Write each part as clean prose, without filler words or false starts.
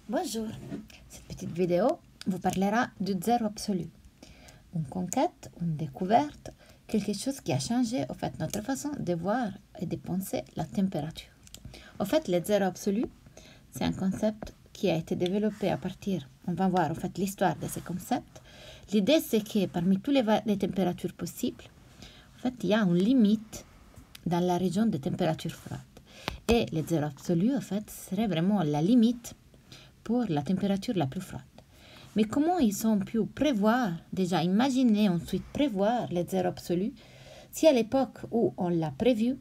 Bonjour, cette petite vidéo vous parlera du zéro absolu. Une conquête, une découverte, quelque chose qui a changé au fait notre façon de voir et de penser la température. Au fait, le zéro absolu, c'est un concept qui a été développé à partir, on va voir au fait l'histoire de ce concept. L'idée c'est que parmi toutes les températures possibles, en fait, il y a une limite dans la région des températures froides. Et le zéro absolu, en fait, serait vraiment la limite pour la température la plus froide. Mais comment ils ont pu prévoir, déjà imaginer, ensuite prévoir les zéros absolus, si à l'époque où on l'a prévu,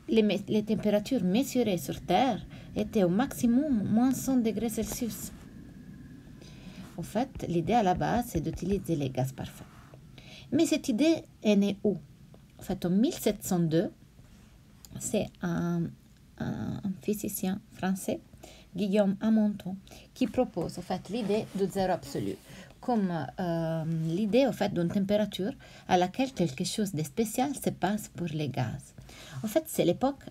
les températures mesurées sur Terre étaient au maximum moins 100 degrés Celsius. En fait, l'idée à la base, c'est d'utiliser les gaz parfaits. Mais cette idée est née où? En fait, en 1702, c'est un physicien français, Guillaume Amonton, qui propose en fait l'idée du zéro absolu comme l'idée en fait d'une température à laquelle quelque chose de spécial se passe pour les gaz. En fait, c'est l'époque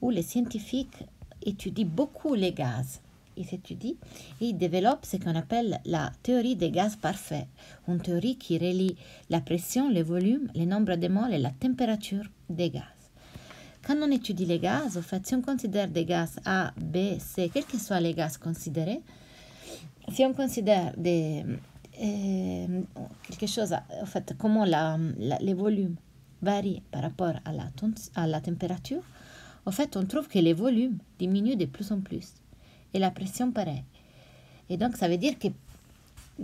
où les scientifiques étudient beaucoup les gaz. Ils étudient et ils développent ce qu'on appelle la théorie des gaz parfaits, une théorie qui relie la pression, le volume, le nombre de moles et la température des gaz. Quand on étudie les gaz, en fait, si on considère des gaz A, B, C, quels que soient les gaz considérés, si on considère quelque chose, en fait, comment les volumes varient par rapport à la température, en fait, on trouve que les volumes diminuent de plus en plus et la pression pareil. Et donc, ça veut dire que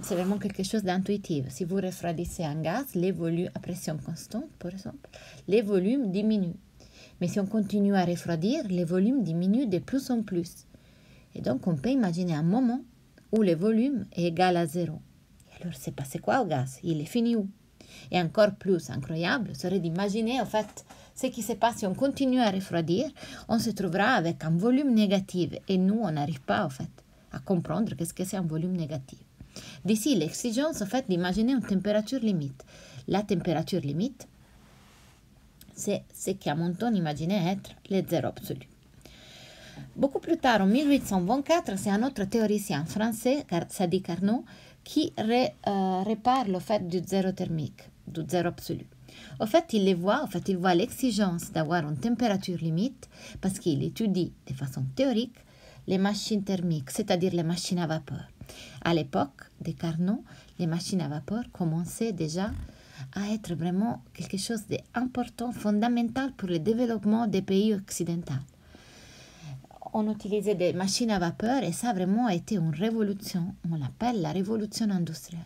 c'est vraiment quelque chose d'intuitif. Si vous refroidissez un gaz, les volumes à pression constante, par exemple, les volumes diminuent. Mais si on continue à refroidir, les volumes diminuent de plus en plus. Et donc, on peut imaginer un moment où le volume est égal à zéro. Et alors, c'est passé quoi au gaz? Il est fini où? Et encore plus incroyable serait d'imaginer, en fait, ce qui se passe si on continue à refroidir. On se trouvera avec un volume négatif. Et nous, on n'arrive pas, en fait, à comprendre qu'est-ce que c'est un volume négatif. D'ici, l'exigence, en fait, d'imaginer une température limite. La température limite, c'est ce qu'Amonton imaginait être le zéro absolu. Beaucoup plus tard, en 1824, c'est un autre théoricien français, Sadi Carnot, qui reparle au fait du zéro thermique, du zéro absolu. Au fait, il voit l'exigence d'avoir une température limite parce qu'il étudie de façon théorique les machines thermiques, c'est-à-dire les machines à vapeur. À l'époque de Carnot, les machines à vapeur commençaient déjà à être vraiment quelque chose d'important, fondamental pour le développement des pays occidentaux. On utilisait des machines à vapeur et ça a vraiment été une révolution, on l'appelle la révolution industrielle.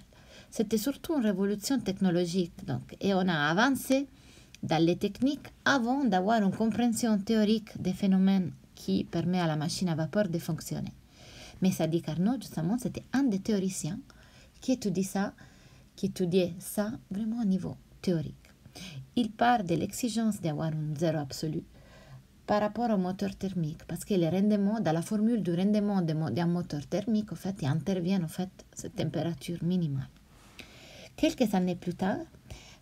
C'était surtout une révolution technologique, donc, et on a avancé dans les techniques avant d'avoir une compréhension théorique des phénomènes qui permet à la machine à vapeur de fonctionner. Mais Sadi Carnot, justement, c'était un des théoriciens qui étudiait ça vraiment au niveau théorique. Il part de l'exigence d'avoir un zéro absolu par rapport au moteur thermique, parce que le rendement, dans la formule du rendement d'un moteur thermique, en fait, il intervient en fait cette température minimale. Quelques années plus tard,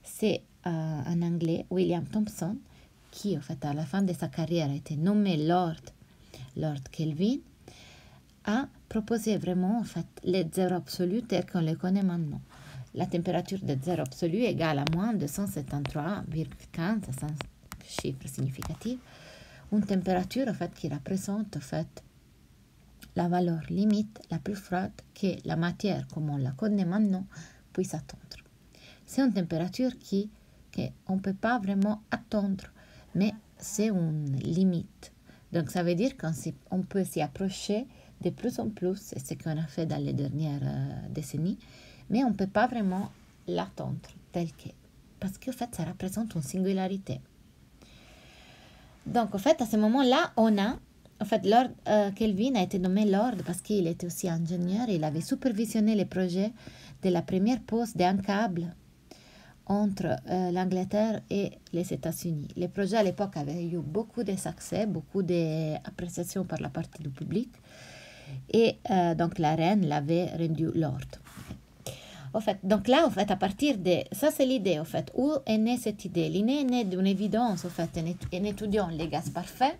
c'est un Anglais, William Thomson, qui, en fait, à la fin de sa carrière, a été nommé Lord Kelvin, a proposé vraiment en fait les zéros absolus tels qu'on les connaît maintenant. La température de zéro absolu est égale à moins de 173,15, c'est un chiffre significatif. Une température en fait, qui représente en fait, la valeur limite la plus froide que la matière, comme on la connaît maintenant, puisse attendre. C'est une température qu'on ne peut pas vraiment attendre, mais c'est une limite. Donc ça veut dire qu'on peut s'y approcher de plus en plus, c'est ce qu'on a fait dans les dernières décennies, mais on ne peut pas vraiment l'attendre tel que, parce qu'en fait, ça représente une singularité. Donc, en fait, à ce moment-là, Lord Kelvin a été nommé Lord parce qu'il était aussi ingénieur et il avait supervisionné les projets de la première pose d'un câble entre l'Angleterre et les États-Unis. Les projets à l'époque avaient eu beaucoup de succès, beaucoup d'appréciation par la partie du public. Et donc la reine l'avait rendu Lord. En fait, donc là, en fait, à partir de... Ça, c'est l'idée, en fait. Où est née cette idée? L'idée est née d'une évidence, en fait, en étudiant les gaz parfaits.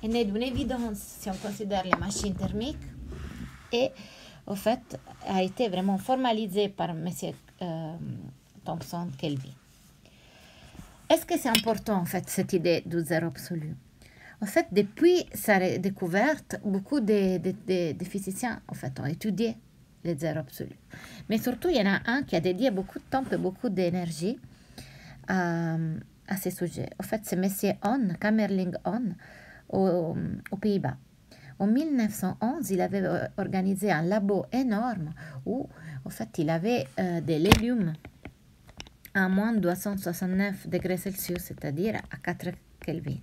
Elle est née d'une évidence, si on considère les machines thermiques. et au fait a été vraiment formalisé par M. Thomson Kelvin. Est-ce que c'est important en fait cette idée du zéro absolu? En fait, depuis sa découverte, beaucoup de physiciens en fait, ont étudié les zéros absolus. Mais surtout, il y en a un qui a dédié beaucoup de temps et beaucoup d'énergie à ces sujets. En fait, c'est M. Hahn, Kamerlingh Onn, aux Pays-Bas. En 1911, il avait organisé un labo énorme où, en fait, il avait de l'hélium à moins de 269 degrés Celsius, c'est-à-dire à 4 Kelvin.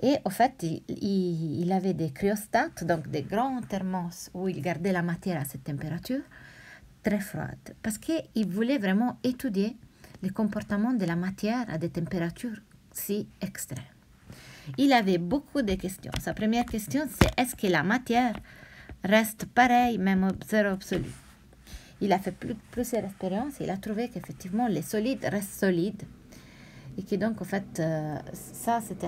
Et en fait, il avait des cryostats, donc des grands thermos où il gardait la matière à cette température très froide. Parce qu'il voulait vraiment étudier le comportement de la matière à des températures si extrêmes. Il avait beaucoup de questions. Sa première question, c'est est-ce que la matière reste pareille même au zéro absolu? Il a fait plusieurs expériences et il a trouvé qu'effectivement les solides restent solides. Et que donc, en fait, ça, c'était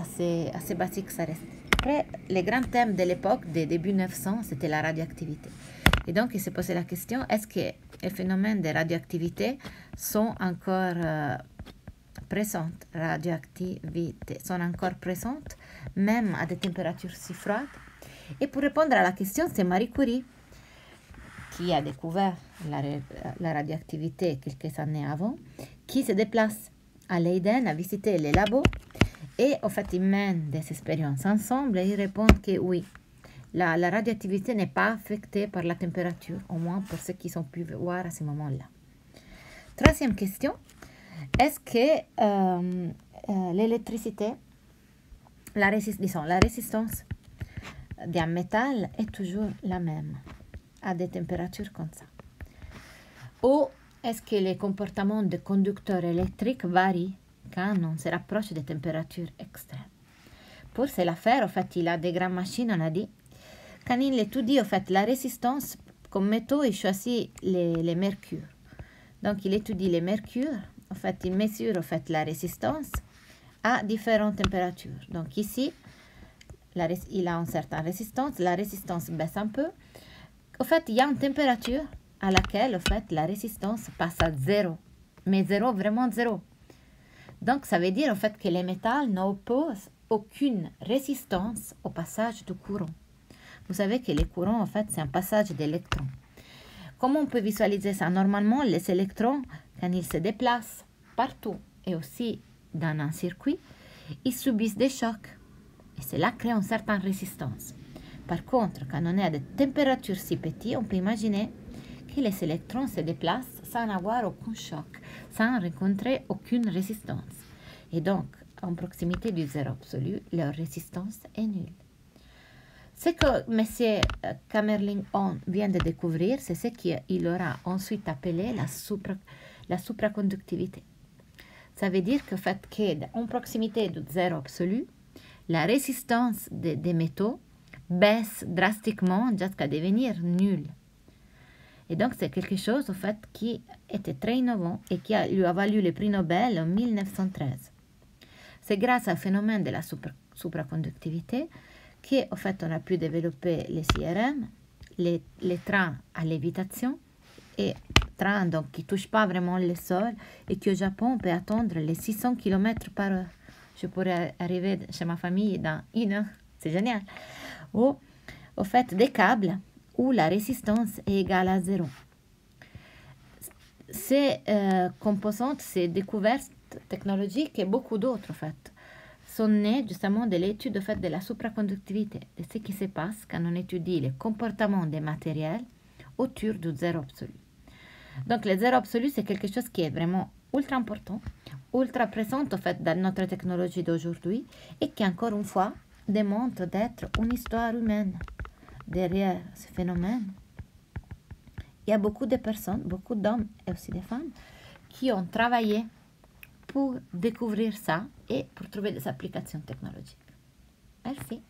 assez basique, ça reste. Après, les grands thèmes de l'époque, des débuts 900, c'était la radioactivité. Et donc, il s'est posé la question, est-ce que les phénomènes de radioactivité sont encore présentes, sont encore présentes, même à des températures si froides? Et pour répondre à la question, c'est Marie Curie qui a découvert la radioactivité quelques années avant, qui se déplace à Leiden à visiter les labos et en fait ils mènent des expériences ensemble et ils répondent que oui, la radioactivité n'est pas affectée par la température, au moins pour ceux qui ont pu voir à ce moment-là. Troisième question, est-ce que l'électricité, la résistance d'un métal est toujours la même à des températures comme ça? Ou est-ce que les comportements des conducteurs électriques varient quand on se rapproche des températures extrêmes? Pour cela faire, en fait, il a des grandes machines, on a dit. Quand il étudie, en fait, la résistance, comme métaux, il choisit les mercures. Donc, il étudie les mercures. En fait, il mesure, en fait, la résistance à différentes températures. Donc, ici, il a une certaine résistance. La résistance baisse un peu. En fait, il y a une température à laquelle, en fait, la résistance passe à zéro. Mais zéro, vraiment zéro. Donc, ça veut dire, en fait, que les métals n'opposent aucune résistance au passage du courant. Vous savez que les courants, en fait, c'est un passage d'électrons. Comment on peut visualiser ça? Normalement, les électrons, quand ils se déplacent partout et aussi dans un circuit, ils subissent des chocs. Et cela crée une certaine résistance. Par contre, quand on est à des températures si petites, on peut imaginer que les électrons se déplacent sans avoir aucun choc, sans rencontrer aucune résistance. Et donc, en proximité du zéro absolu, leur résistance est nulle. Ce que M. Kamerlingh Onn vient de découvrir, c'est ce qu'il aura ensuite appelé la supraconductivité. Ça veut dire qu'en fait, en proximité du zéro absolu, la résistance des métaux baisse drastiquement jusqu'à devenir nulle. Et donc, c'est quelque chose, en fait, qui était très innovant et qui lui a valu le prix Nobel en 1913. C'est grâce au phénomène de la supraconductivité qu'en fait, on a pu développer les IRM, les trains à lévitation, et trains donc, qui ne touchent pas vraiment le sol et qui au Japon, on peut attendre les 600 km par heure. Je pourrais arriver chez ma famille dans 1 heure, c'est génial. Ou, au fait, des câbles où la résistance est égale à zéro. Ces composantes, ces découvertes technologiques et beaucoup d'autres, en fait, sont nées justement de l'étude fait, de la supraconductivité, de ce qui se passe quand on étudie le comportement des matériels autour du zéro absolu. Donc, le zéro absolu, c'est quelque chose qui est vraiment ultra important, ultra présent en fait, dans notre technologie d'aujourd'hui et qui, encore une fois, démontre d'être une histoire humaine. Derrière ce phénomène, il y a beaucoup de personnes, beaucoup d'hommes et aussi de femmes qui ont travaillé pour découvrir ça et pour trouver des applications technologiques. Merci.